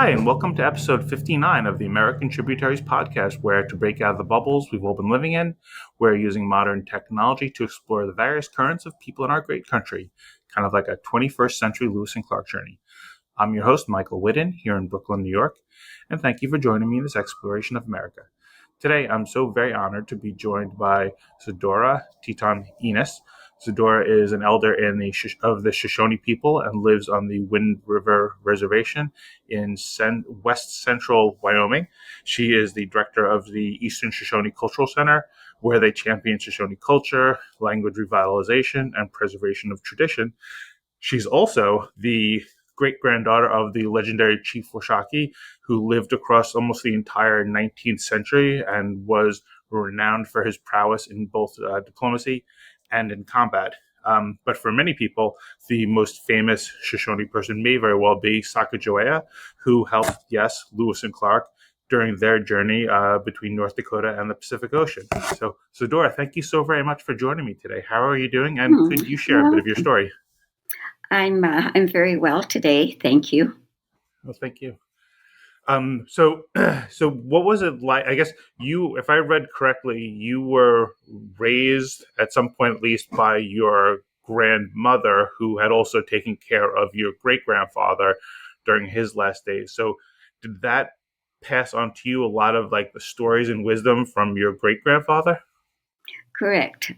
Hi, and welcome to episode 59 of the American Tributaries podcast, where to break out of the bubbles we've all been living in, we're using modern technology to explore the various currents of people in our great country, kind of like a 21st century Lewis and Clark journey. I'm your host, Michael Whiddon, here in Brooklyn, New York, and thank you for joining me in this exploration of America. Today, I'm so very honored to be joined by Zedora Teton Enos. Zedora is an elder of the Shoshone people and lives on the Wind River Reservation in west central Wyoming. She is the director of the Eastern Shoshone Cultural Center, where they champion Shoshone culture, language revitalization, and preservation of tradition. She's also the great-granddaughter of the legendary Chief Washakie, who lived across almost the entire 19th century and was renowned for his prowess in both diplomacy and in combat. But for many people, the most famous Shoshone person may very well be Sacagawea, who helped, yes, Lewis and Clark during their journey between North Dakota and the Pacific Ocean. So, Dora, thank you so very much for joining me today. How are you doing? And could you share a bit of your story? I'm very well today, thank you. Well, thank you. So what was it like? I guess if I read correctly, you were raised at some point, at least, by your grandmother, who had also taken care of your great grandfather during his last days. So, did that pass on to you a lot of like the stories and wisdom from your great grandfather? Correct.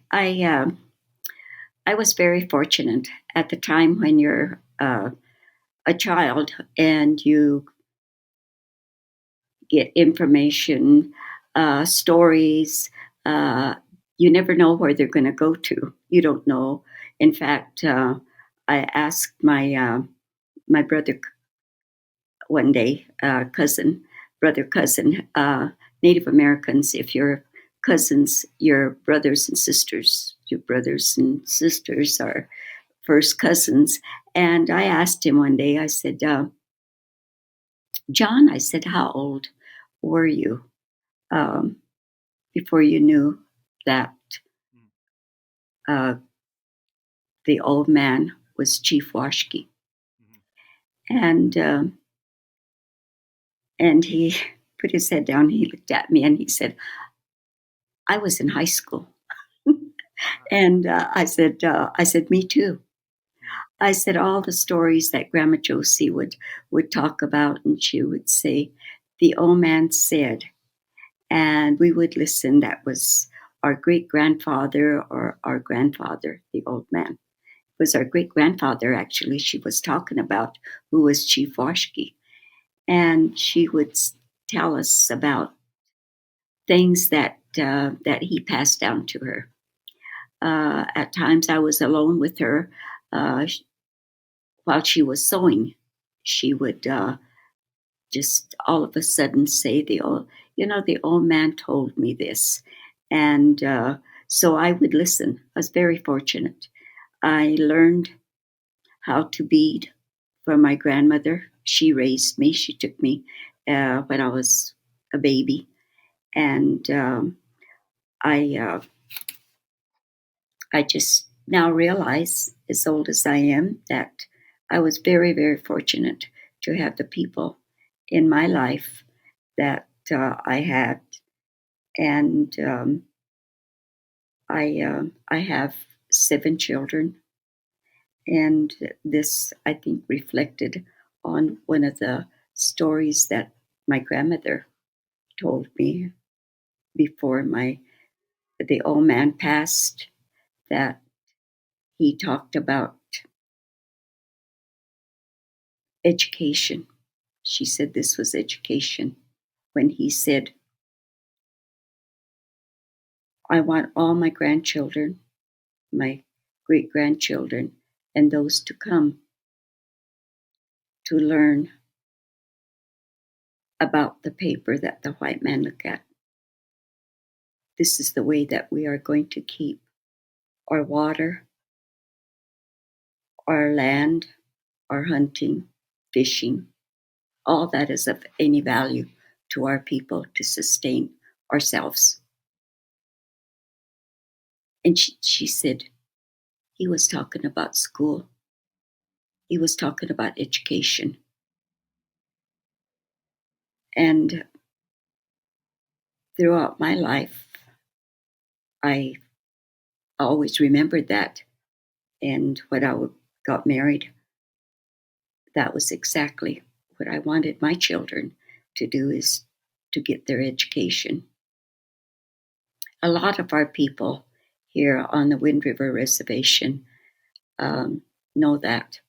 I was very fortunate at the time when you're a child and you get information, stories. You never know where they're going to go to. You don't know. In fact, I asked my brother one day, cousin, Native Americans, if your cousins, your brothers and sisters, your brothers and sisters are first cousins. And I asked him one day, I said, John, I said, how old were you um, before you knew that uh, the old man was Chief Washakie? And and he put his head down. He looked at me and he said, I was in high school. And I said, me too. I said all the stories that Grandma Josie would talk about, and she would say, the old man said, and we would listen. That was our great grandfather or our grandfather, the old man. It was our great grandfather, actually, she was talking about, who was Chief Washakie. And she would tell us about things that he passed down to her. At times, I was alone with her while she was sewing. She would just all of a sudden say, the old man told me this. And so I would listen. I was very fortunate. I learned how to bead from my grandmother. She raised me. She took me when I was a baby. And I just now realize, as old as I am, that I was very, very fortunate to have the people in my life that I had. And I have 7 children. And this, I think, reflected on one of the stories that my grandmother told me before the old man passed, that he talked about education. She said this was education when he said, I want all my grandchildren, my great grandchildren, and those to come to learn about the paper that the white man look at. This is the way that we are going to keep our water, our land, our hunting, fishing, all that is of any value to our people to sustain ourselves. And she said, he was talking about school. He was talking about education. And throughout my life, I always remembered that. And when got married, that was exactly what I wanted my children to do, is to get their education. A lot of our people here on the Wind River Reservation um, know that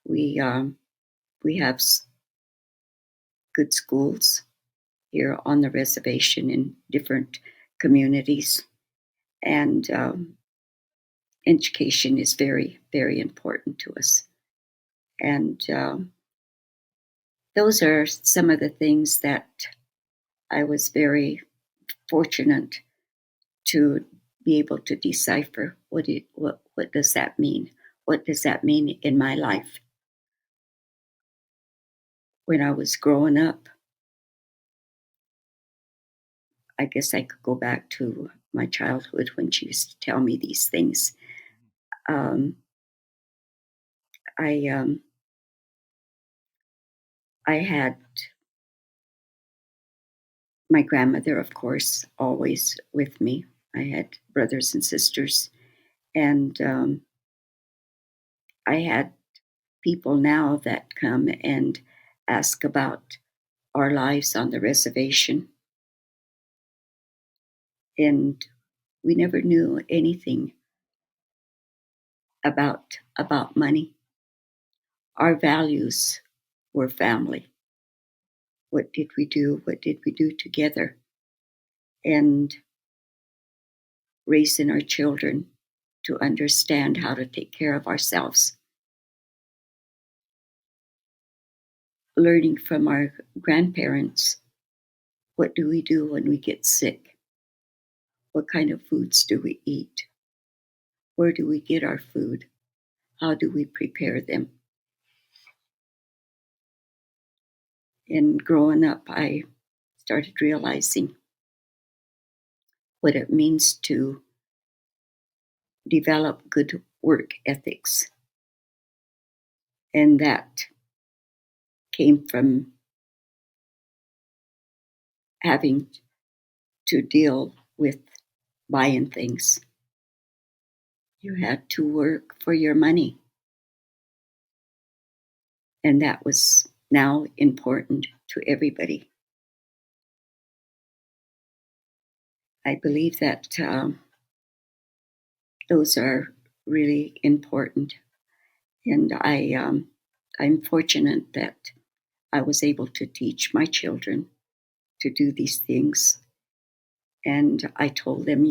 we have good schools here on the reservation in different communities, and education is very, very important to us. And those are some of the things that I was very fortunate to be able to decipher. What does that mean? What does that mean in my life? When I was growing up, I guess I could go back to my childhood when she used to tell me these things. Um, I I had my grandmother, of course, always with me. I had brothers and sisters, and I had people now that come and ask about our lives on the reservation, and we never knew anything about money. Our values were family. What did we do? What did we do together? And raising our children to understand how to take care of ourselves. Learning from our grandparents, what do we do when we get sick? What kind of foods do we eat? Where do we get our food? How do we prepare them? And growing up, I started realizing what it means to develop good work ethics. And that came from having to deal with buying things. You had to work for your money. And that was now important to everybody. I believe that those are really important. And I'm fortunate that I was able to teach my children to do these things. And I told them,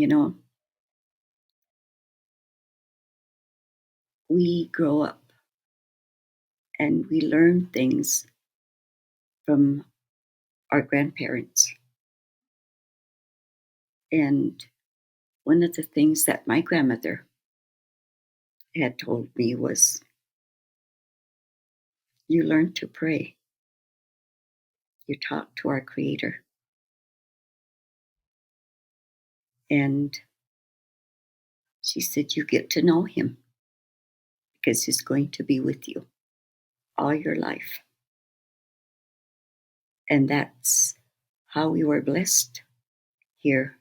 we grow up and we learn things from our grandparents. And one of the things that my grandmother had told me was, you learn to pray. You talk to our Creator. And she said, you get to know Him because He's going to be with you all your life. And that's how we were blessed here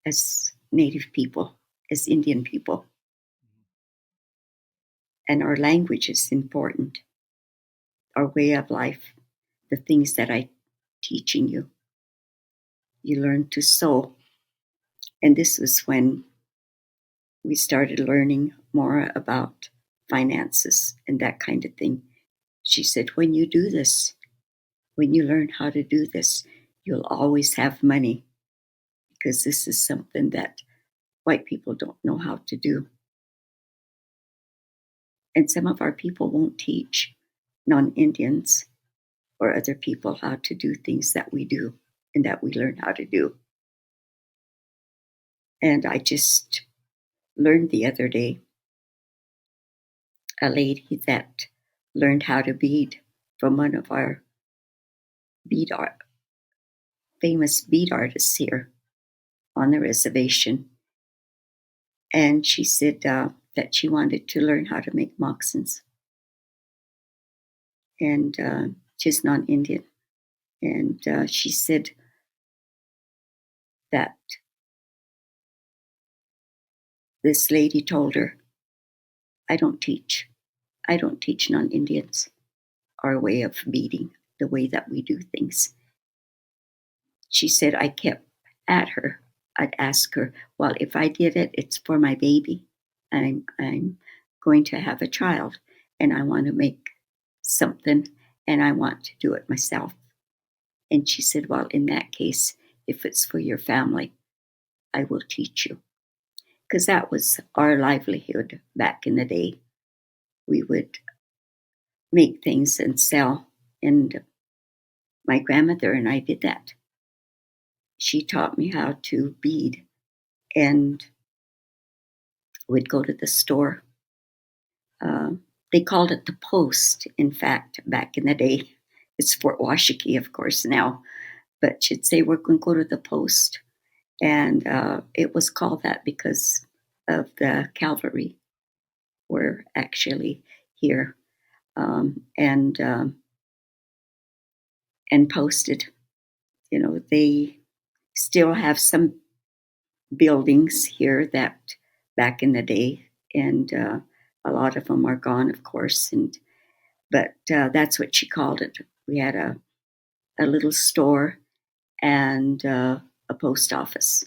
as Native people, as Indian people. And our language is important, our way of life, the things that I'm teaching you. You learn to sew. And this was when we started learning more about finances and that kind of thing. She said, when you do this, when you learn how to do this, you'll always have money, because this is something that white people don't know how to do. And some of our people won't teach non-Indians or other people how to do things that we do and that we learn how to do. And I just learned the other day a lady that learned how to bead from one of our famous bead artists here on the reservation. And she said that she wanted to learn how to make moccasins. And she's non-Indian. And she said that this lady told her, I don't teach. I don't teach non-Indians our way of beating, the way that we do things. She said I kept at her. I'd ask her, well, if I did it, it's for my baby. I'm going to have a child and I want to make something and I want to do it myself. And she said, well, in that case, if it's for your family, I will teach you. Because that was our livelihood back in the day. We would make things and sell. And my grandmother and I did that. She taught me how to bead and would go to the store. Uh, they called it the post, in fact, back in the day. It's Fort Washakie, of course, now. But she'd say, we're going to go to the post. And it was called that because of the cavalry were actually here and posted. You know, they still have some buildings here that back in the day, and a lot of them are gone, of course. But that's what she called it. We had a little store and a post office.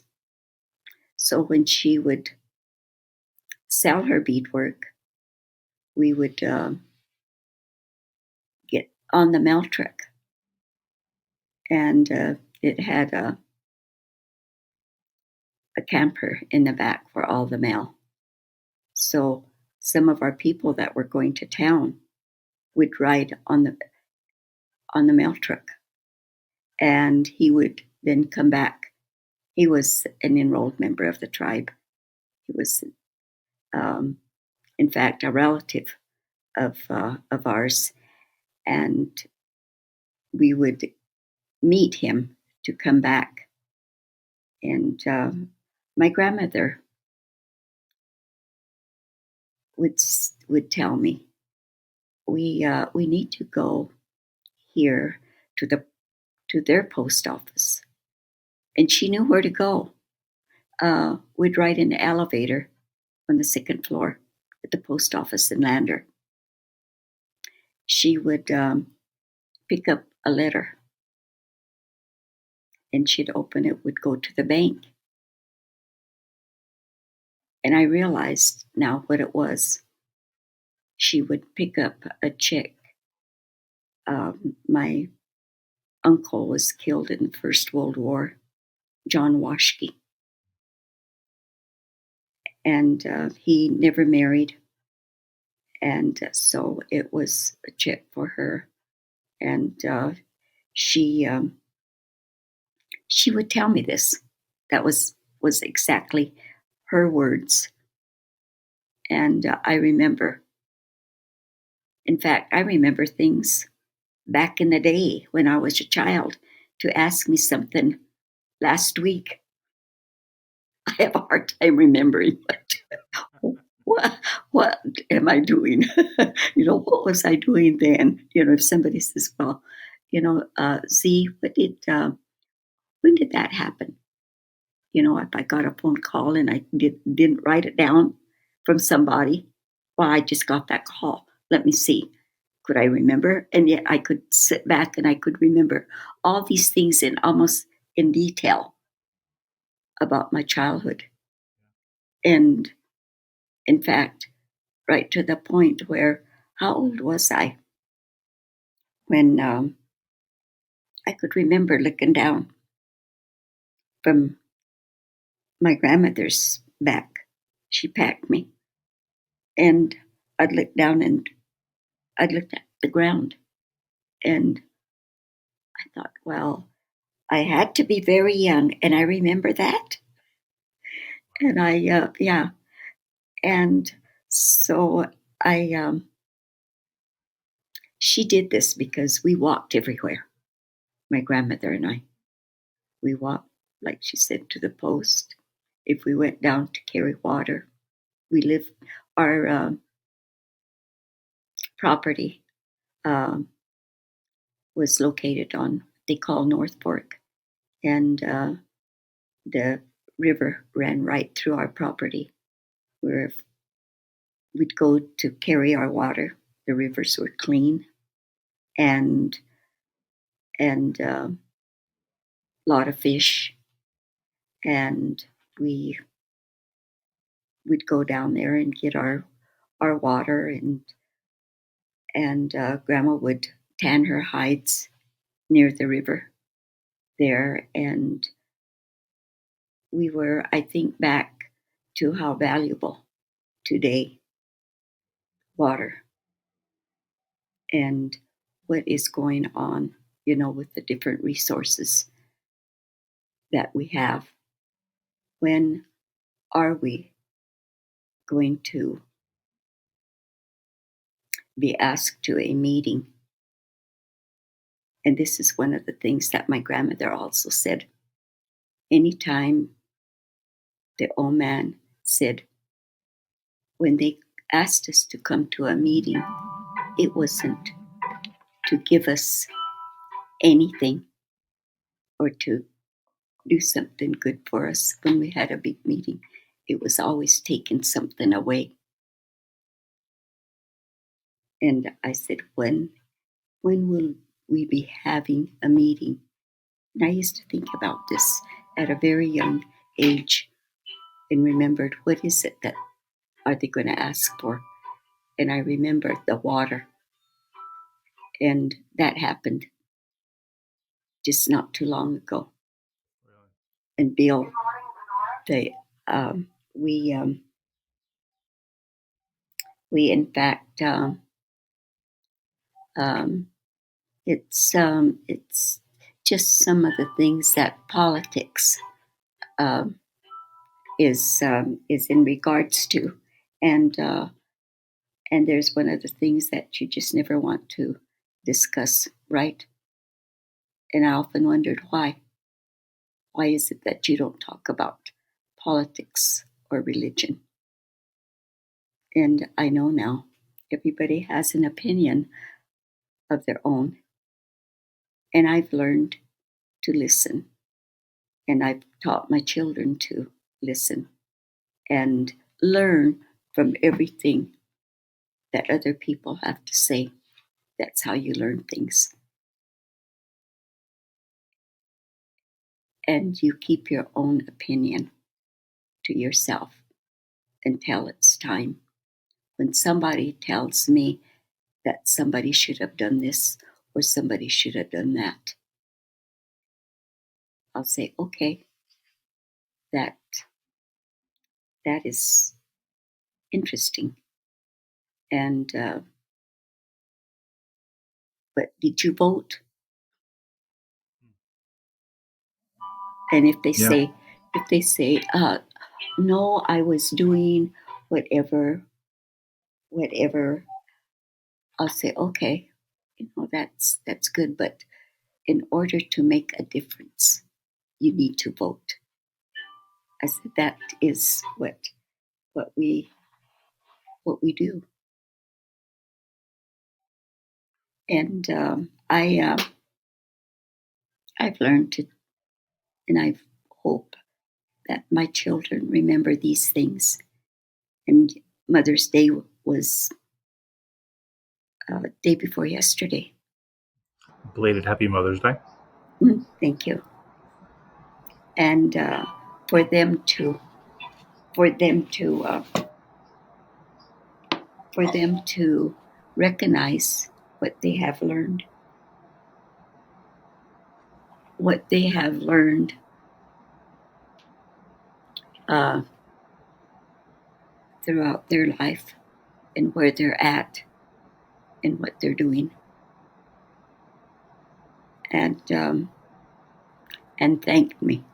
So when she would sell her beadwork, we would get on the mail truck, and it had a camper in the back for all the mail. So some of our people that were going to town would ride on the mail truck, and he would then come back. He was an enrolled member of the tribe. He was, in fact, a relative of ours, and we would meet him to come back. And my grandmother would tell me, we need to go here to their post office, and she knew where to go. We'd ride in the elevator on the second floor at the post office in Lander. She would pick up a letter, and she'd open it, would go to the bank. And I realized now what it was. She would pick up a check. My uncle was killed in the First World War, John Washakie. And he never married. And so it was a check for her. And she would tell me this. That was exactly her words. And I remember, in fact, I remember things back in the day when I was a child. To ask me something last week, I have a hard time remembering what am I doing? What was I doing then? If somebody says, well, Z, when did that happen? If I got a phone call and I didn't write it down from somebody, well, I just got that call. Let me see. Could I remember? And yet I could sit back and I could remember all these things almost in detail about my childhood. And in fact, right to the point where, how old was I when I could remember looking down from my grandmother's back. She packed me, and I'd look down and I'd look at the ground, and I thought, well, I had to be very young, and I remember that. And yeah, and so she did this because we walked everywhere. My grandmother and I, we walked, like she said, to the post. If we went down to carry water, our property was located on they call North Fork, and the river ran right through our property. Where we'd go to carry our water, the rivers were clean, and a lot of fish, and we would go down there and get our water, and Grandma would tan her hides near the river there, and I think back to how valuable today water and what is going on, with the different resources that we have. When are we going to be asked to a meeting? And this is one of the things that my grandmother also said. Anytime the old man said, when they asked us to come to a meeting, it wasn't to give us anything or to do something good for us when we had a big meeting. It was always taking something away. And I said, when will we be having a meeting? And I used to think about this at a very young age and remembered, what is it that are they going to ask for? And I remembered the water. And that happened just not too long ago. Really? And Bill, the we in fact it's just some of the things that politics um, is in regards to, and there's one of the things that you just never want to discuss, right? And I often wondered why. Why is it that you don't talk about politics or religion? And I know now everybody has an opinion of their own, and I've learned to listen, and I've taught my children to listen and learn from everything that other people have to say. That's how you learn things. And you keep your own opinion to yourself until it's time. When somebody tells me that somebody should have done this or somebody should have done that, I'll say, okay, that is interesting. And but did you vote? And if they Yeah. say, no, I was doing whatever, I'll say, okay, that's good, but in order to make a difference, you need to vote. I said that is what we do, and I've learned to, and I hope that my children remember these things. And Mother's Day was day before yesterday. Belated Happy Mother's Day. Thank you. And for them to for them to recognize what they have learned, uh, throughout their life and where they're at and what they're doing, and thank me.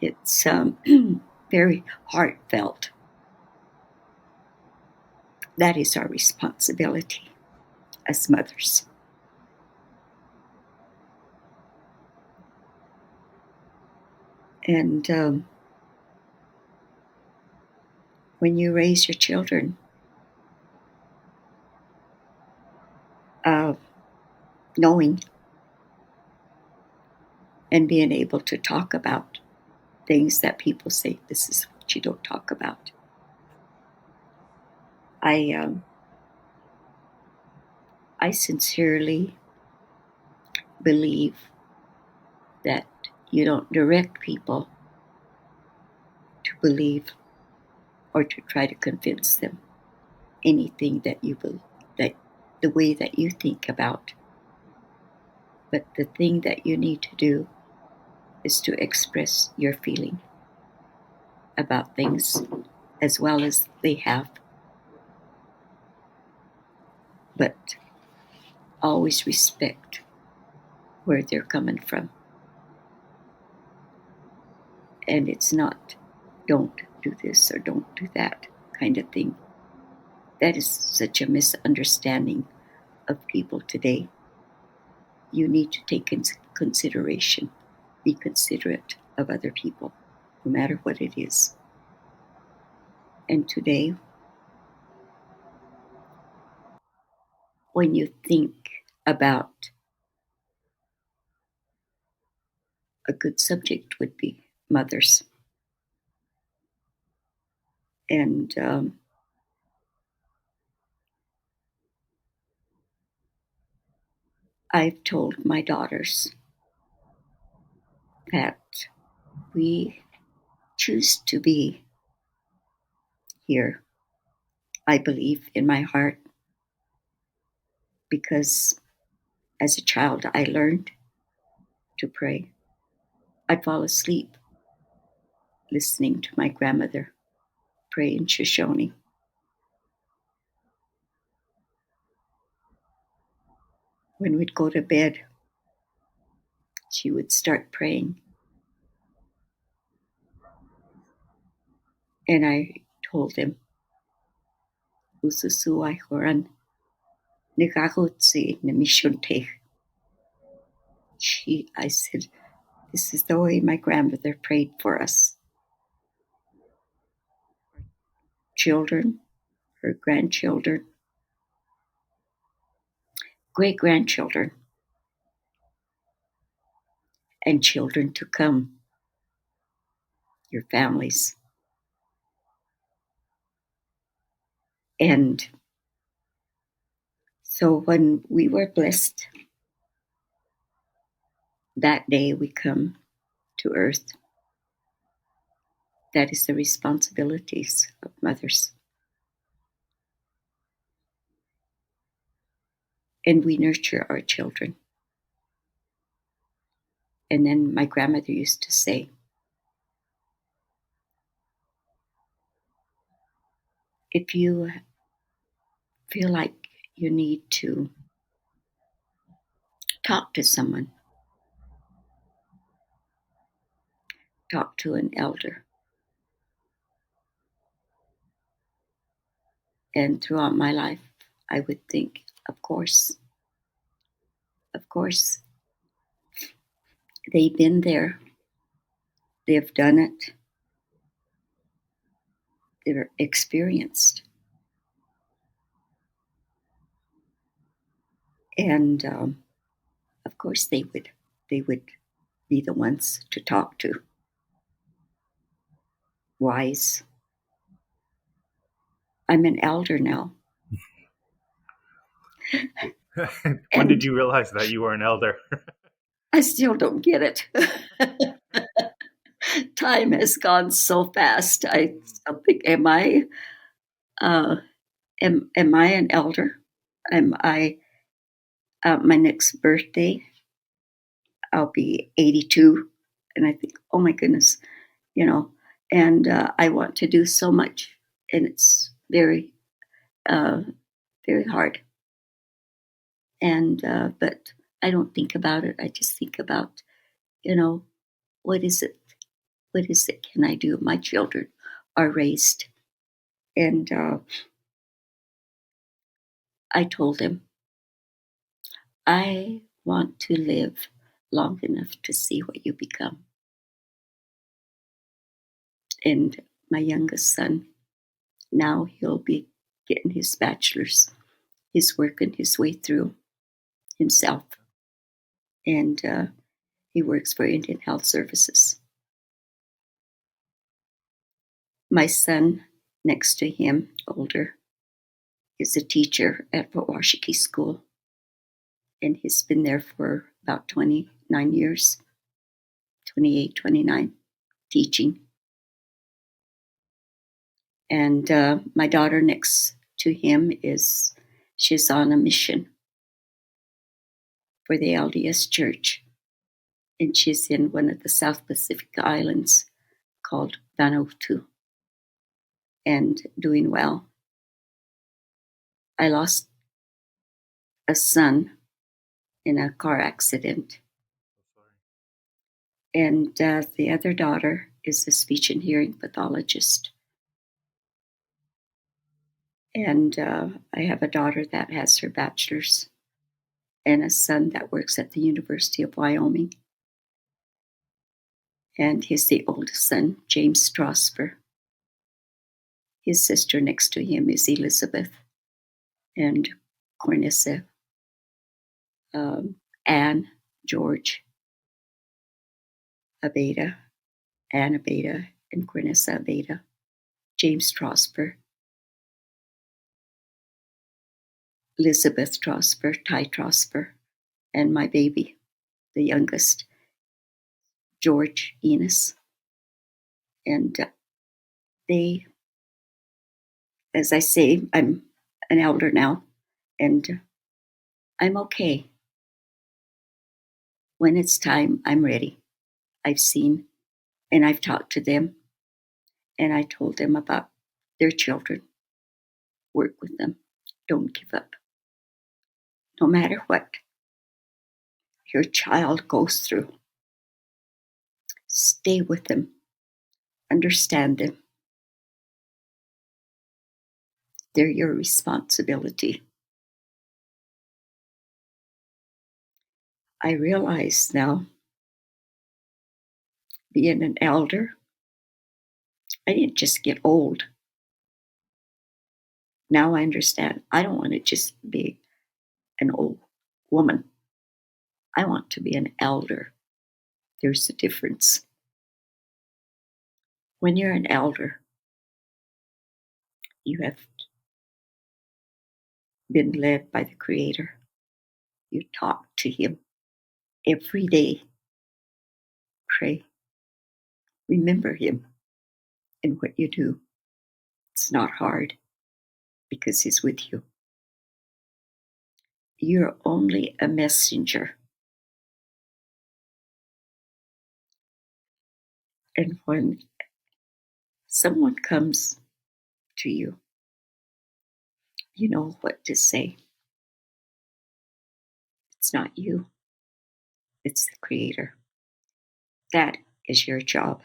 It's very heartfelt. That is our responsibility as mothers. And when you raise your children, uh, knowing and being able to talk about things that people say, this is what you don't talk about. I sincerely believe that you don't direct people to believe or to try to convince them anything that you believe, that the way that you think about. But the thing that you need to do is to express your feeling about things as well as they have, but always respect where they're coming from. And it's not, don't do this or don't do that kind of thing. That is such a misunderstanding of people today. You need to take into consideration, be considerate of other people, no matter what it is. And today, when you think about a good subject would be mothers. And I've told my daughters that we choose to be here, I believe in my heart, because as a child I learned to pray. I'd fall asleep listening to my grandmother pray in Shoshone. When we'd go to bed, she would start praying. And I told him, Ususuai Horan, Nikakutsi Nimishunte. I said, this is the way my grandmother prayed for us. Children, her grandchildren, great-grandchildren, and children to come, your families. And so when we were blessed, that day we come to earth. That is the responsibilities of mothers. And we nurture our children. And then my grandmother used to say, if you feel like you need to talk to someone, talk to an elder. And throughout my life, I would think, of course, they've been there, they've done it, they're experienced. And of course, they would be the ones to talk to. Wise. I'm an elder now. When did you realize that you were an elder? I still don't get it. Time has gone so fast. I think, am I an elder? Am I my next birthday? I'll be 82, and I think, oh my goodness, and I want to do so much, and it's very, very hard. And but I don't think about it. I just think about, what is it? What is it can I do? My children are raised. And I told him, I want to live long enough to see what you become. And my youngest son, now he'll be getting his bachelor's. He's working his way through himself. And He works for Indian Health Services. My son next to him, older, is a teacher at Washakie School, and he's been there for about 29 years, 28, 29, teaching. And my daughter next to him she's on a mission for the LDS Church, and she's in one of the South Pacific islands called Vanuatu, and doing well. I lost a son in a car accident, and the other daughter is a speech and hearing pathologist. And I have a daughter that has her bachelor's and a son that works at the University of Wyoming. And he's the oldest son, James Strasper. His sister next to him is Elizabeth and Cornissa, Anne, George, Abeda, Anne Abeda, and Cornissa Abeda, James Strasper, Elizabeth Strasper, Ty Strasper, and my baby, the youngest, George Enos. And they, as I say, I'm an elder now, and I'm okay. When it's time, I'm ready. I've seen and I've talked to them, and I told them about their children. Work with them. Don't give up. No matter what your child goes through, stay with them. Understand them. They're your responsibility. I realize now, being an elder, I didn't just get old. Now I understand. I don't want to just be an old woman. I want to be an elder. There's a difference. When you're an elder, you have been led by the Creator. You talk to Him every day. Pray. Remember Him in what you do. It's not hard because He's with you. You're only a messenger. And when someone comes to you, you know what to say. It's not you, it's the Creator. That is your job.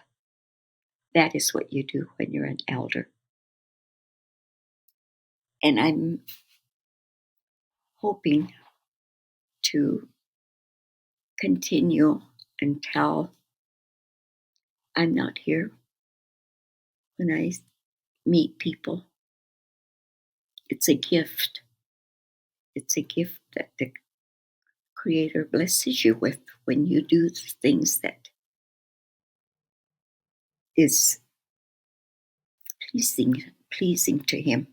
That is what you do when you're an elder. And I'm hoping to continue until I'm not here. When I meet people, it's a gift. It's a gift that the Creator blesses you with when you do things that is pleasing to Him.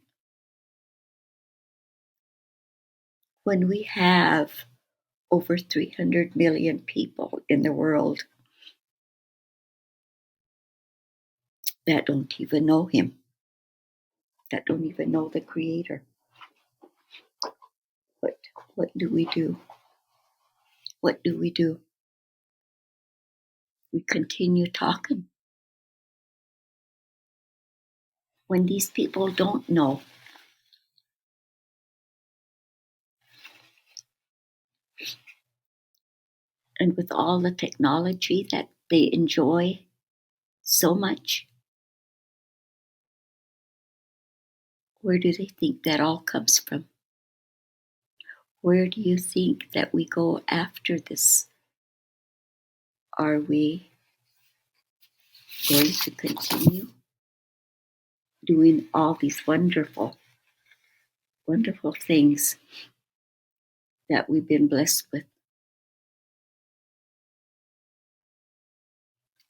When we have over 300 million people in the world that don't even know Him, that don't even know the Creator, what do we do? What do we do? We continue talking. When these people don't know, and with all the technology that they enjoy so much, where do they think that all comes from? Where do you think that we go after this? Are we going to continue doing all these wonderful, wonderful things that we've been blessed with?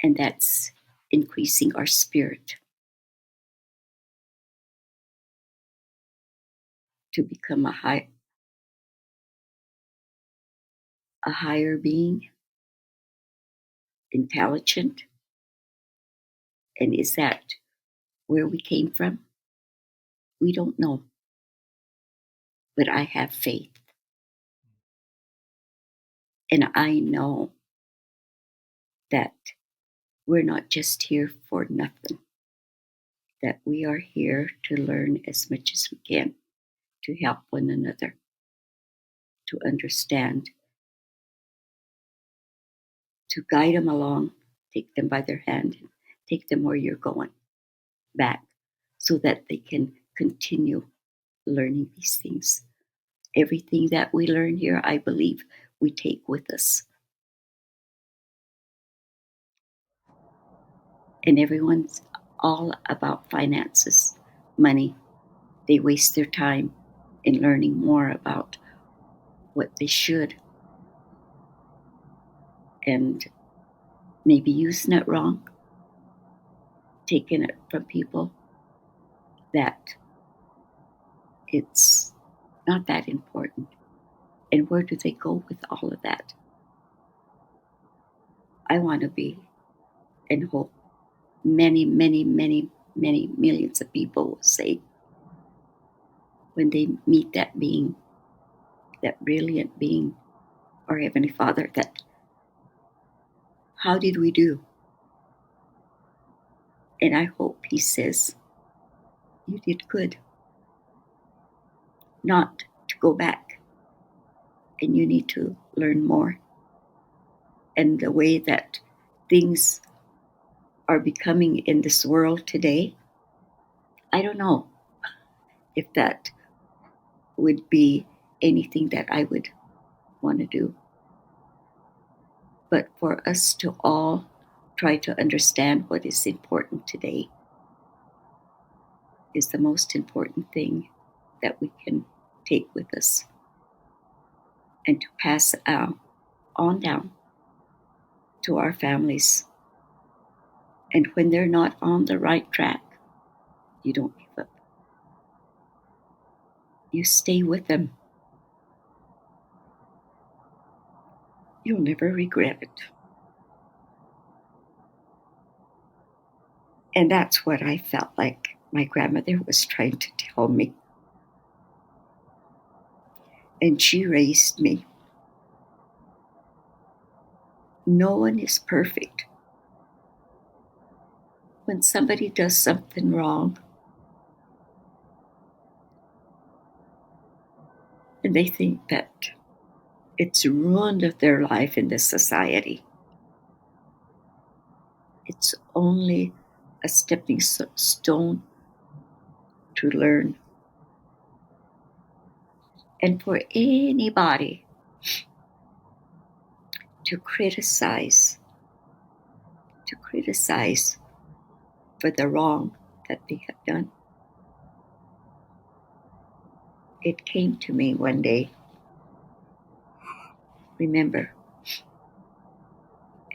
And that's increasing our spirit to become a higher being, intelligent. And is that where we came from? We don't know. But I have faith. And I know that we're not just here for nothing, that we are here to learn as much as we can, to help one another, to understand, to guide them along, take them by their hand, and take them where you're going back so that they can continue learning these things. Everything that we learn here, I believe, we take with us. And everyone's all about finances, money. They waste their time in learning more about what they should and maybe using it wrong, taking it from people that it's not that important. And where do they go with all of that? I want to be and hope many, many, many, many millions of people will say when they meet that being, that brilliant being, our Heavenly Father, that how did we do? And I hope He says, you did good. Not to go back and you need to learn more. And the way that things are becoming in this world today, I don't know if that would be anything that I would want to do. But for us to all try to understand what is important today is the most important thing that we can take with us and to pass on down to our families. And when they're not on the right track, you don't give up. You stay with them. You'll never regret it. And that's what I felt like my grandmother was trying to tell me. And she raised me. No one is perfect. When somebody does something wrong and they think that it's ruined their life in this society, it's only a stepping stone to learn. And for anybody to criticize for the wrong that they have done. It came to me one day, remember,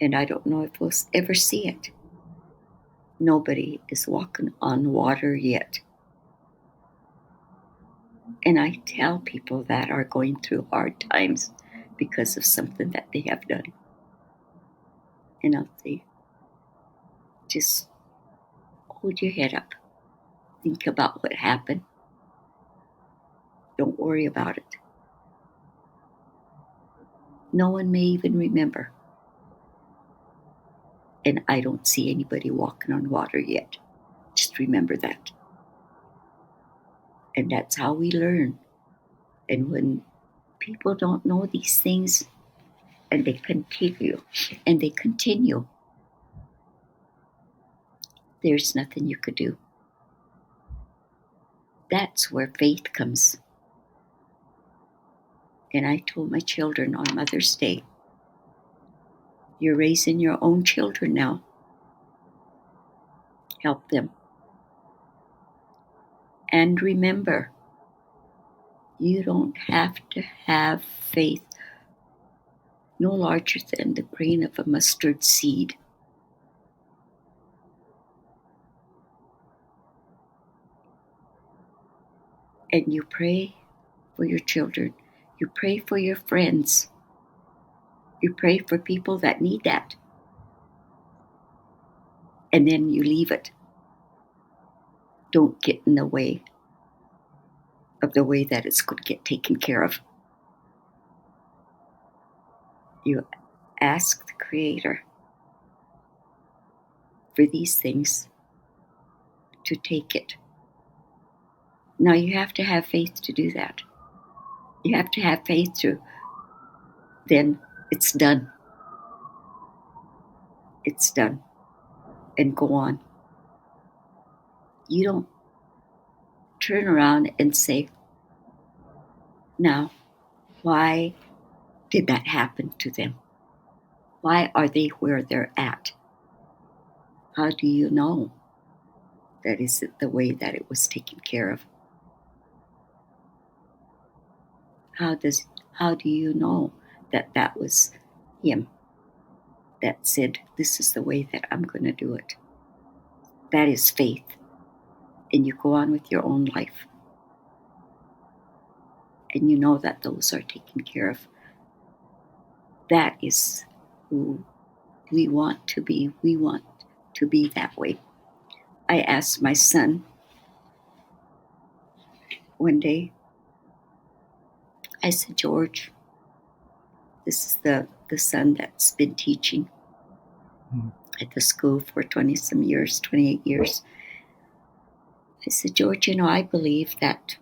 and I don't know if we'll ever see it. Nobody is walking on water yet. And I tell people that are going through hard times because of something that they have done. And I'll say, just hold your head up. Think about what happened. Don't worry about it. No one may even remember. And I don't see anybody walking on water yet. Just remember that. And that's how we learn. And when people don't know these things and they continue, there's nothing you could do. That's where faith comes. And I told my children on Mother's Day, you're raising your own children now. Help them. And remember, you don't have to have faith no larger than the grain of a mustard seed and you pray for your children. You pray for your friends. You pray for people that need that. And then you leave it. Don't get in the way of the way that it's going to get taken care of. You ask the Creator for these things to take it. Now you have to have faith to do that. You have to have faith to, then it's done. It's done. And go on. You don't turn around and say, now, why did that happen to them? Why are they where they're at? How do you know that isn't the way that it was taken care of? How do you know that that was him that said, this is the way that I'm going to do it? That is faith. And you go on with your own life. And you know that those are taken care of. That is who we want to be. We want to be that way. I asked my son one day, I said, George, this is the son that's been teaching at the school for 20 some years, 28 years. I said, George, I believe that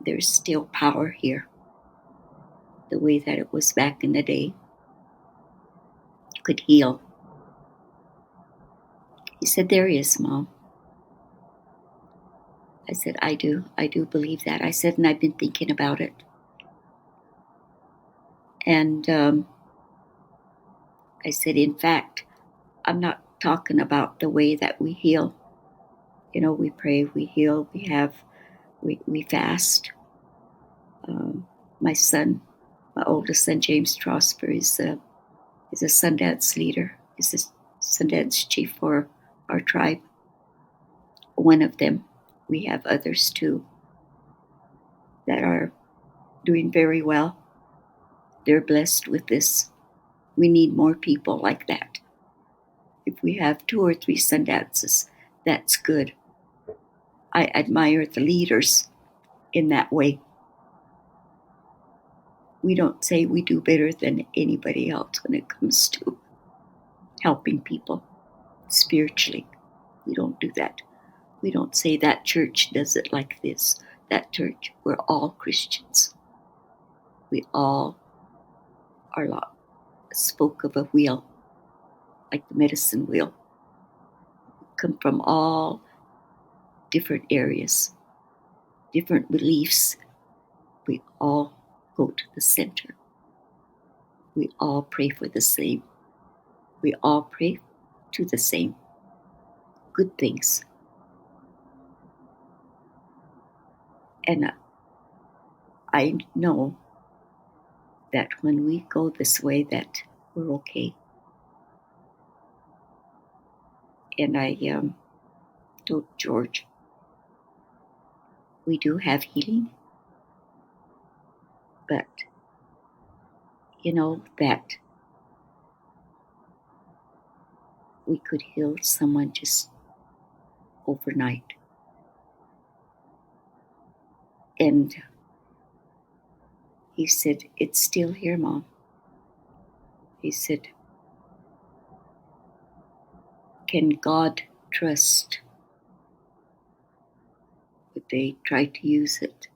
there's still power here, the way that it was back in the day. You could heal. He said, there is, Mom. I said, I do believe that. I said, and I've been thinking about it. And I said, in fact, I'm not talking about the way that we heal. We pray, we heal, we fast. My son, my oldest son, James Trosper, is a Sundance leader. He's a Sundance chief for our tribe. One of them. We have others too that are doing very well. They're blessed with this. We need more people like that. If we have 2 or 3 Sundances, that's good. I admire the leaders in that way. We don't say we do better than anybody else when it comes to helping people spiritually. We don't do that. We don't say that church does it like this. That church, we're all Christians. We all are like spoke of a wheel, like the medicine wheel. We come from all different areas, different beliefs. We all go to the center. We all pray for the same. We all pray to the same good things. And I know that when we go this way, that we're okay. And I told George, we do have healing, but that we could heal someone just overnight. And he said, it's still here, Mom. He said, can God trust? But they try to use it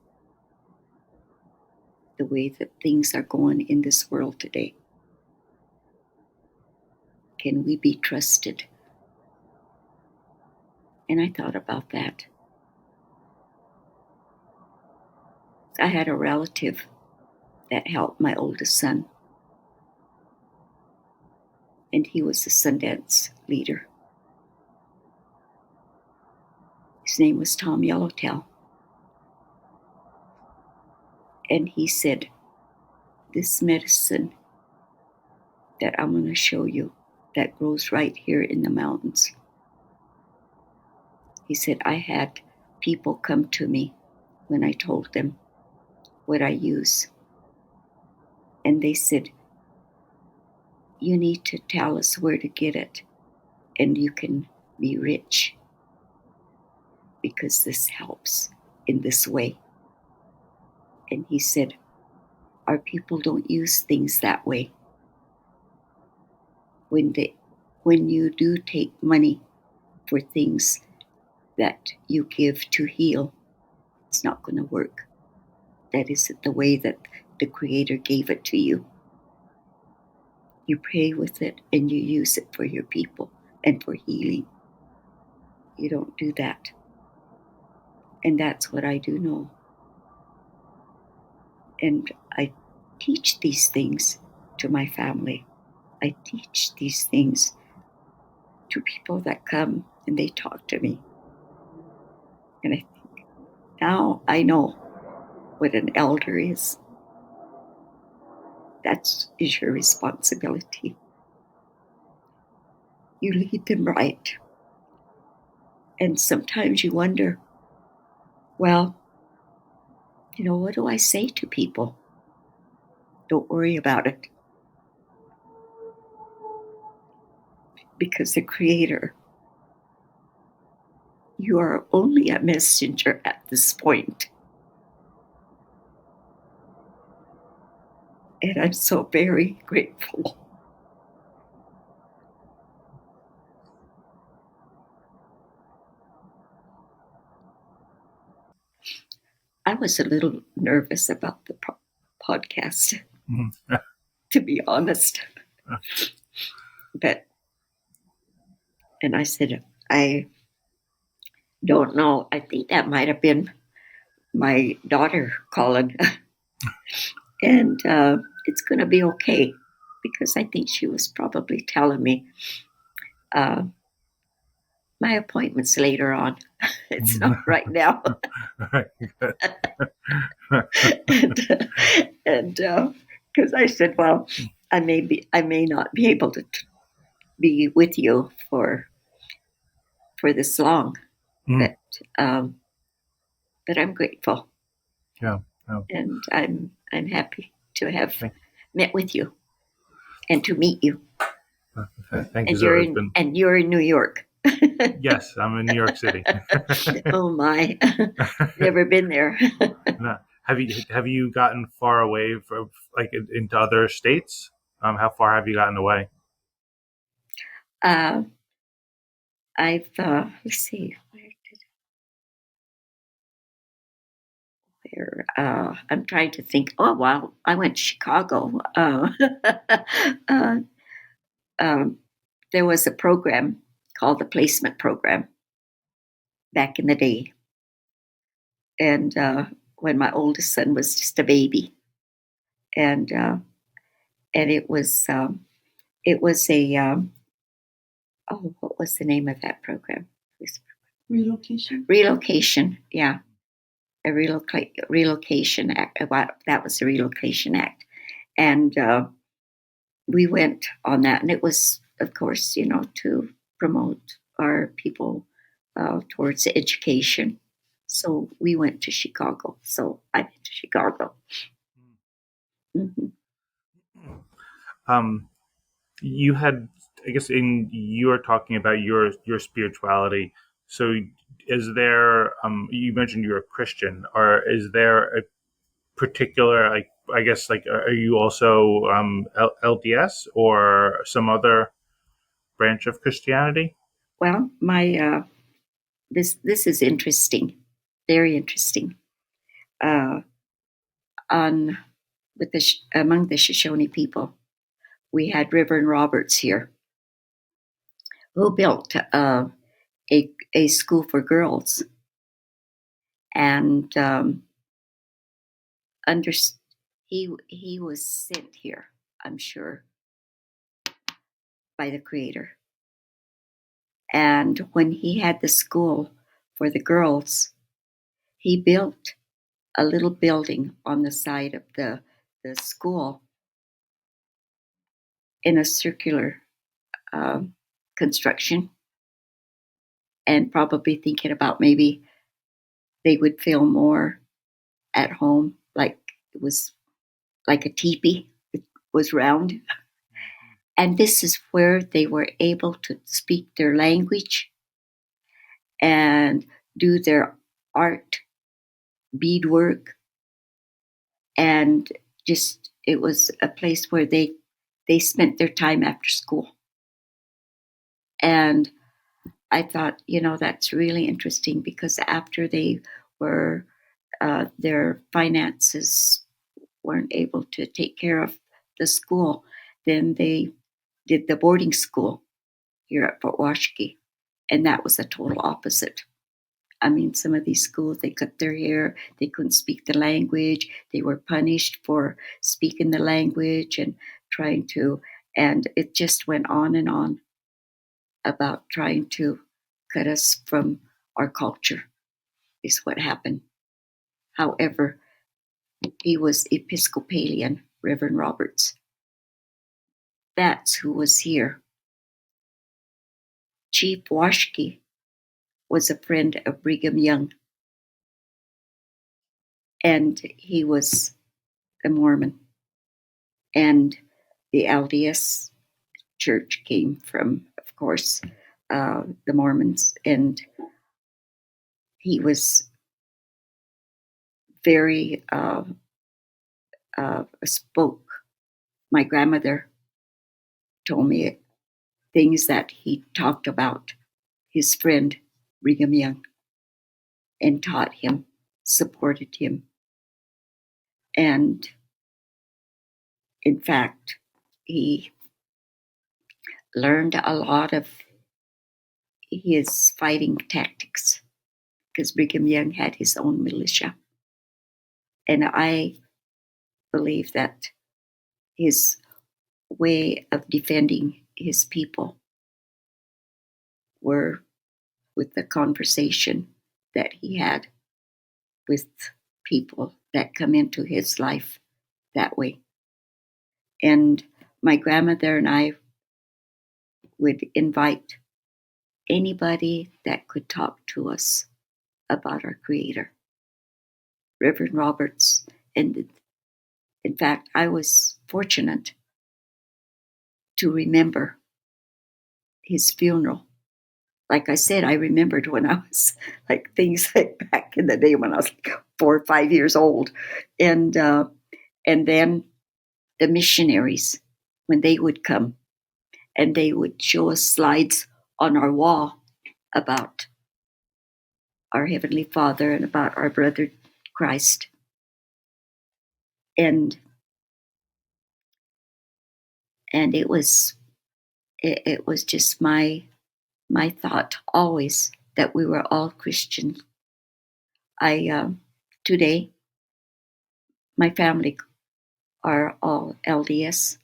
the way that things are going in this world today. Can we be trusted? And I thought about that. I had a relative that helped my oldest son. And he was a Sundance leader. His name was Tom Yellowtail. And he said, this medicine that I'm going to show you that grows right here in the mountains. He said, I had people come to me when I told them what I use. And they said, you need to tell us where to get it, and you can be rich because this helps in this way. And he said, our people don't use things that way. When you do take money for things that you give to heal, it's not going to work. That isn't the way that the Creator gave it to you. You pray with it and you use it for your people and for healing. You don't do that. And that's what I do know. And I teach these things to my family. I teach these things to people that come and they talk to me. And I think, now I know what an elder is. That is your responsibility. You lead them right. And sometimes you wonder, well, what do I say to people? Don't worry about it. Because the Creator, you are only a messenger at this point. And I'm so very grateful. I was a little nervous about the podcast, to be honest. And I said, I don't know. I think that might have been my daughter calling. And it's going to be okay, because I think she was probably telling me my appointment's later on. It's not right now. and because I said, well, I may not be able to be with you for this long, but I'm grateful. Yeah. And I'm happy to have met with you and to meet you. Thank you. And you're in New York. Yes, I'm in New York City. Oh my! Never been there. No. Have you gotten far away from, like, into other states? How far have you gotten away? I've let's see. I'm trying to think. Oh wow! I went to Chicago. There was a program called the placement program back in the day, and when my oldest son was just a baby, and it was a what was the name of that program? Relocation, yeah, a relocation act. That was the Relocation Act, and we went on that, and it was, of course, to promote our people towards education. So we went to Chicago. So I went to Chicago. Mm-hmm. You had, I guess, you were talking about your spirituality. So, is there? You mentioned you're a Christian, or is there a particular, like, I guess, like, are you also LDS or some other branch of Christianity? Well, my this is interesting, very interesting. On with among the Shoshone people, we had Reverend Roberts here, who built a school for girls, and under he was sent here, I'm sure, by the Creator. And when he had the school for the girls, he built a little building on the side of the school in a circular construction, and probably thinking about maybe they would feel more at home, like it was like a teepee. It was round. And this is where they were able to speak their language and do their art, beadwork, and just it was a place where they spent their time after school. And I thought, that's really interesting because after they were their finances weren't able to take care of the school, then they did the boarding school here at Fort Washakie, and that was a total opposite. I mean, some of these schools, they cut their hair, they couldn't speak the language, they were punished for speaking the language and trying to, and it just went on and on about trying to cut us from our culture, is what happened. However, he was Episcopalian, Reverend Roberts. That's who was here. Chief Washakie was a friend of Brigham Young, and he was a Mormon. And the LDS church came from, of course, the Mormons, and he was very spoke. My grandmother told me things that he talked about his friend Brigham Young and taught him, supported him. And in fact, he learned a lot of his fighting tactics because Brigham Young had his own militia. And I believe that his way of defending his people were with the conversation that he had with people that come into his life that way. And my grandmother and I would invite anybody that could talk to us about our Creator. Reverend Roberts, and in fact, I was fortunate to remember his funeral. Like I said, I remembered when I was like things like back in the day when I was like 4 or 5 years old, and then the missionaries when they would come and they would show us slides on our wall about our Heavenly Father and about our brother Christ, and it was just my thought always that we were all Christians. I today my family are all LDS.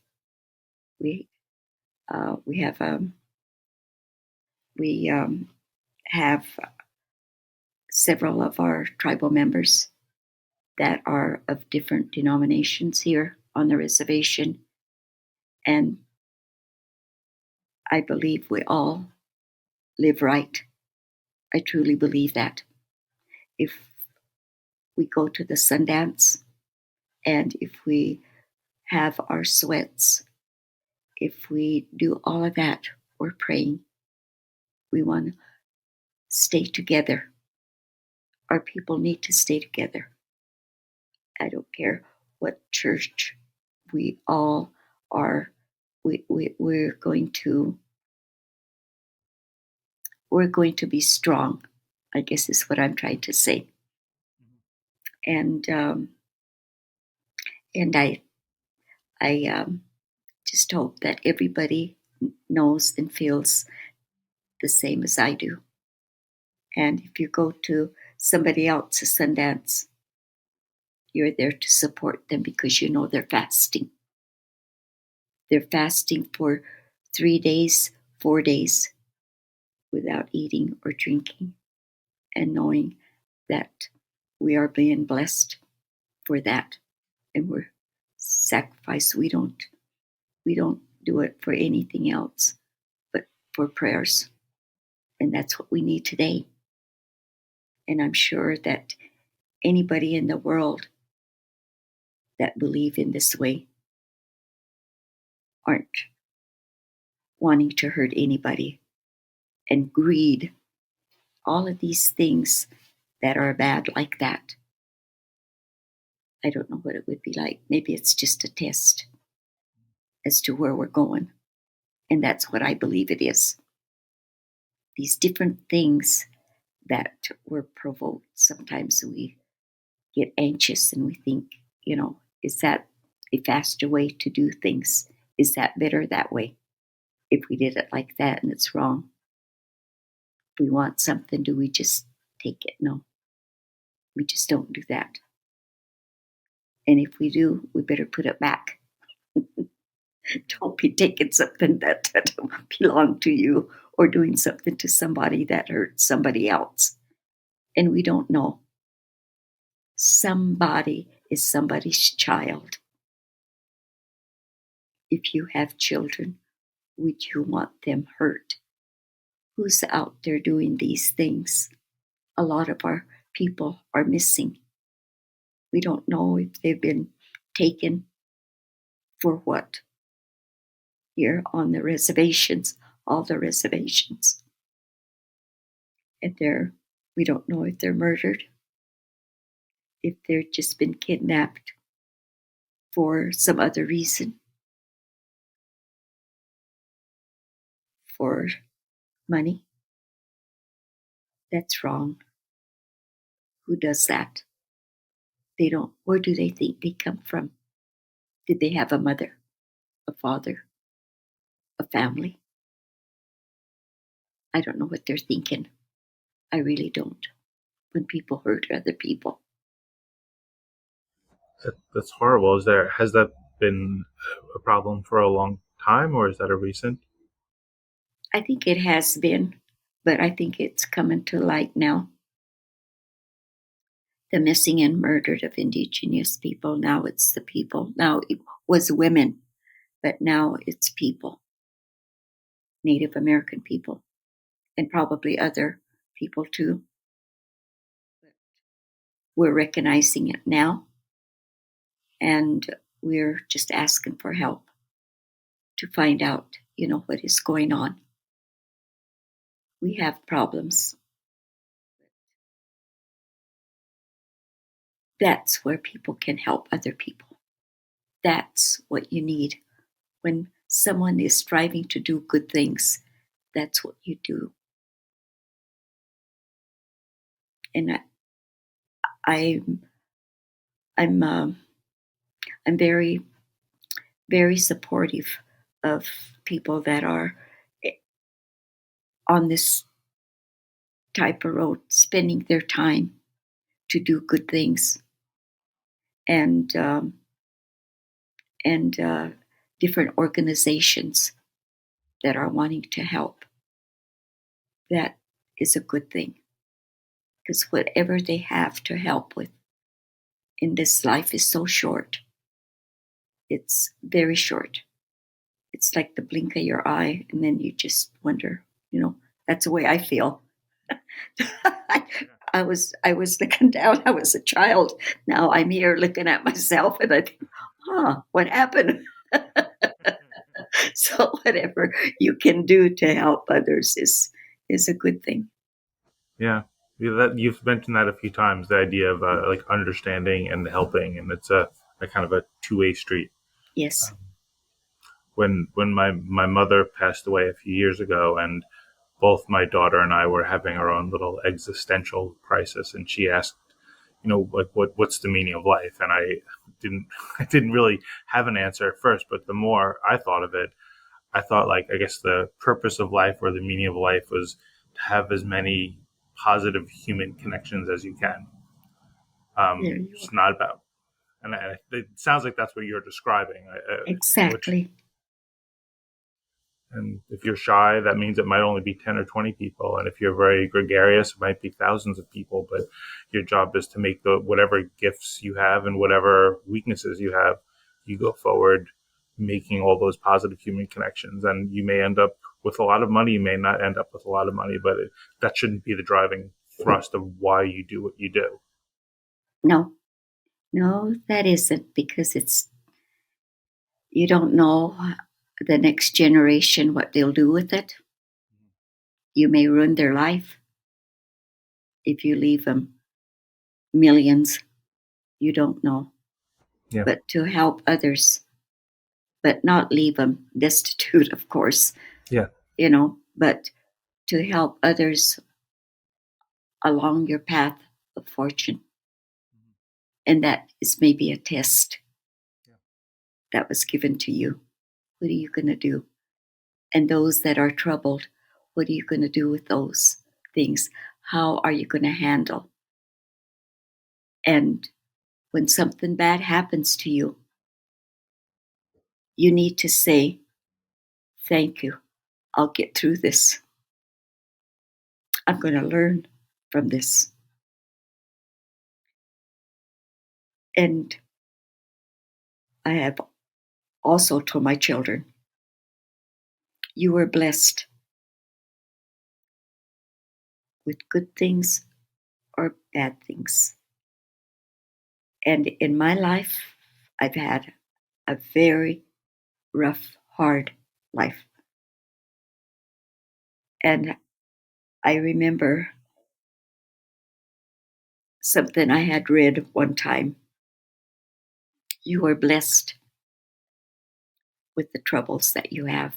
We we have have several of our tribal members that are of different denominations here on the reservation, and I believe we all live right. I truly believe that. If we go to the Sundance and if we have our sweats, if we do all of that, we're praying. We want to stay together. Our people need to stay together. I don't care what church we all are. We're going to be strong, I guess is what I'm trying to say. And I just hope that everybody knows and feels the same as I do. And if you go to somebody else's Sundance, you're there to support them because you know they're fasting. They're fasting for 3 days, 4 days without eating or drinking, and knowing that we are being blessed for that, and we're sacrificed. We don't do it for anything else but for prayers, and that's what we need today. And I'm sure that anybody in the world that believe in this way aren't wanting to hurt anybody. And greed, all of these things that are bad like that. I don't know what it would be like. Maybe it's just a test as to where we're going. And that's what I believe it is. These different things that were provoked. Sometimes we get anxious and we think, is that a faster way to do things? Is that better that way? If we did it like that and it's wrong, if we want something, do we just take it? No, we just don't do that. And if we do, we better put it back. Don't be taking something that don't belong to you or doing something to somebody that hurts somebody else. And we don't know. Somebody is somebody's child. If you have children, would you want them hurt? Who's out there doing these things? A lot of our people are missing. We don't know if they've been taken for what. Here on the reservations, all the reservations. And we don't know if they're murdered, if they've just been kidnapped for some other reason, for money. That's wrong. Who does that? They don't. Where do they think they come from? Did they have a mother, a father, a family? I don't know what they're thinking. I really don't. When people hurt other people. That's horrible. Has that been a problem for a long time, or is that a recent? I think it has been, but I think it's coming to light now. The missing and murdered of Indigenous people. Now it's the people. Now it was women, but now it's people. Native American people, and probably other people too. We're recognizing it now, and we're just asking for help to find out, what is going on. We have problems. That's where people can help other people. That's what you need. When someone is striving to do good things, that's what you do. And I'm I'm very, very supportive of people that are on this type of road, spending their time to do good things, and and different organizations that are wanting to help. That is a good thing, because whatever they have to help with in this life is so short. It's very short. It's like the blink of your eye, and then you just wonder. That's the way I feel. I was looking down. I was a child. Now I'm here looking at myself, and I think, what happened? So whatever you can do to help others is a good thing. Yeah, that you've mentioned that a few times. The idea of like understanding and helping, and it's a kind of a two-way street. Yes. When my mother passed away a few years ago, and both my daughter and I were having our own little existential crisis, and she asked, like what's the meaning of life? And didn't I didn't really have an answer at first, but the more I thought of it, I thought, like, I guess the purpose of life or the meaning of life was to have as many positive human connections as you can. There you It's are. not about, and it sounds like that's what you're describing, which, Exactly. and if you're shy, that means it might only be 10 or 20 people. And if you're very gregarious, it might be thousands of people. But your job is to make whatever gifts you have and whatever weaknesses you have, you go forward making all those positive human connections. And you may end up with a lot of money. You may not end up with a lot of money, but that shouldn't be the driving thrust of why you do what you do. No, no, that isn't, because you don't know the next generation what they'll do with it. You may ruin their life if you leave them millions. You don't know. Yeah. But to help others, but not leave them destitute, of course, Yeah. but to help others along your path of fortune. And that is maybe a test Yeah. that was given to you. What are you going to do? And those that are troubled, what are you going to do with those things? How are you going to handle? And when something bad happens to you, you need to say, thank you. I'll get through this. I'm going to learn from this. And I have also told my children, you were blessed with good things or bad things. And in my life, I've had a very rough, hard life. And I remember something I had read one time. You are blessed with the troubles that you have.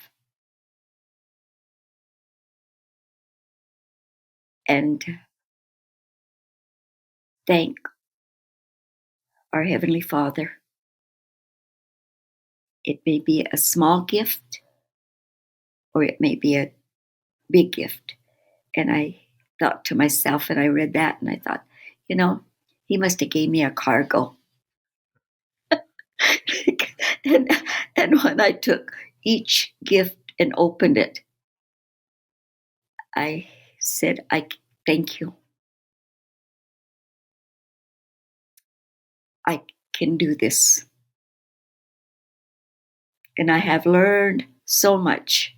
And thank our Heavenly Father. It may be a small gift or it may be a big gift. And I thought to myself, and I read that and I thought, he must have gave me a cargo. and, and when I took each gift and opened it, I said, I thank you. I can do this. And I have learned so much.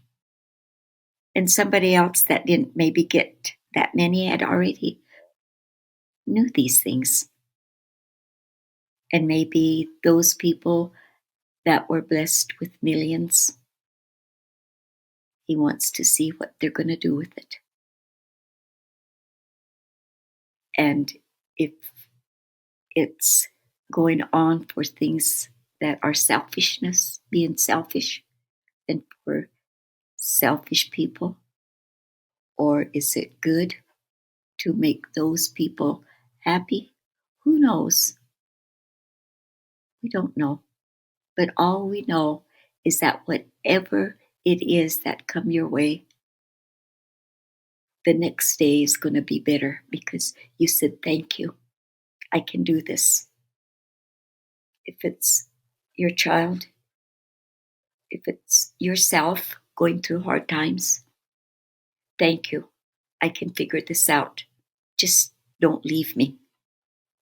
And somebody else that didn't maybe get that many had already knew these things. And maybe those people that were blessed with millions, he wants to see what they're going to do with it. And if it's going on for things that are selfishness, being selfish, and for selfish people, or is it good to make those people happy? Who knows? We don't know. But all we know is that whatever it is that come your way, the next day is going to be better because you said, thank you. I can do this. If it's your child, if it's yourself going through hard times, thank you. I can figure this out. Just don't leave me.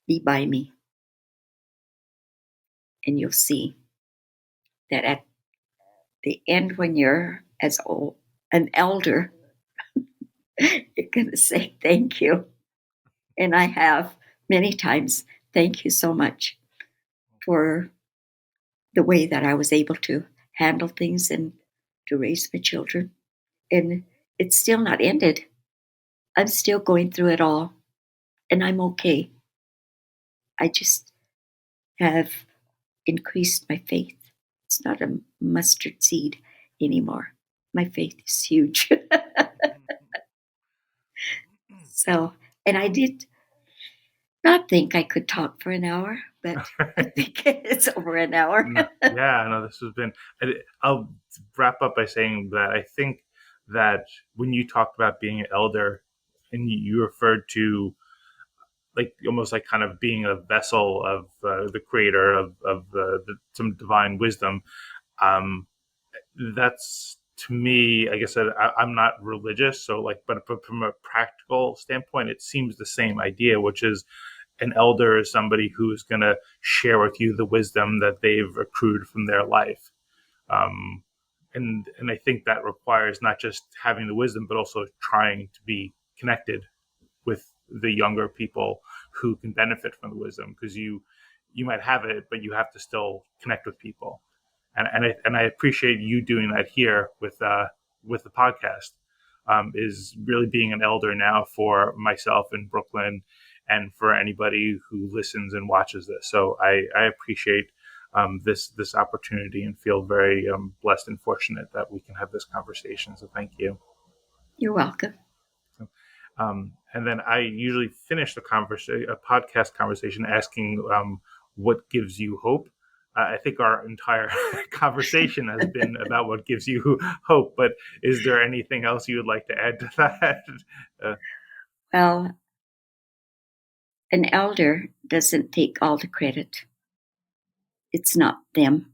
Be by me. And you'll see that at the end, when you're as old, an elder, you're going to say thank you. And I have many times. Thank you so much for the way that I was able to handle things and to raise my children. And it's still not ended. I'm still going through it all, and I'm okay. I just have increased my faith. It's not a mustard seed anymore. My faith is huge. So, and I did not think I could talk for an hour, but I think it's over an hour. No, this has been. I'll wrap up by saying that I think that when you talked about being an elder, and you referred to like almost like kind of being a vessel of the creator of some divine wisdom, um, that's to me. I guess I'm not religious, so like, but from a practical standpoint, it seems the same idea, which is an elder is somebody who is going to share with you the wisdom that they've accrued from their life. Um, and I think that requires not just having the wisdom, but also trying to be connected with the younger people who can benefit from the wisdom, because you might have it, but you have to still connect with people. And I appreciate you doing that here with the podcast. Is really being an elder now for myself in Brooklyn and for anybody who listens and watches this. So I appreciate this opportunity and feel very blessed and fortunate that we can have this conversation. So thank you. You're welcome. And then I usually finish a podcast conversation asking what gives you hope. I think our entire conversation has been about what gives you hope, but is there anything else you would like to add to that? Well, an elder doesn't take all the credit. It's not them.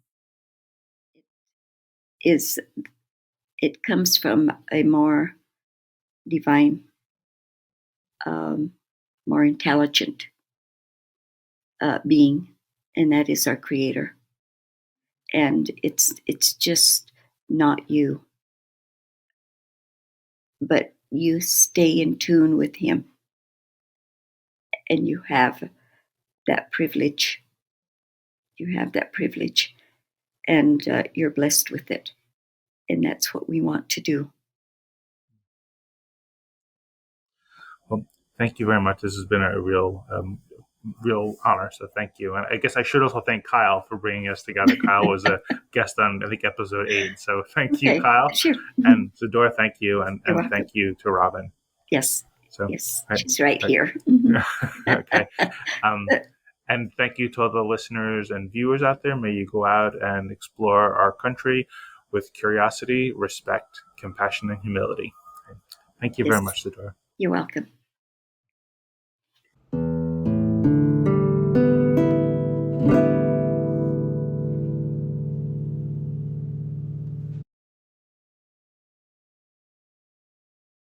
It comes from a more divine, more intelligent being, and that is our Creator. And it's just not you, but you stay in tune with Him, and you have that privilege. You have that privilege, and you're blessed with it, and that's what we want to do. Well, thank you very much. This has been a real honor. So thank you. And I guess I should also thank Kyle for bringing us together. Kyle was a guest on, I think, episode 8. So thank you, Kyle. Sure. And Zedora, thank you. And thank you to Robin. Yes. So yes, she's right here. Okay. And thank you to all the listeners and viewers out there. May you go out and explore our country with curiosity, respect, compassion, and humility. Thank you very much, Zedora. You're welcome.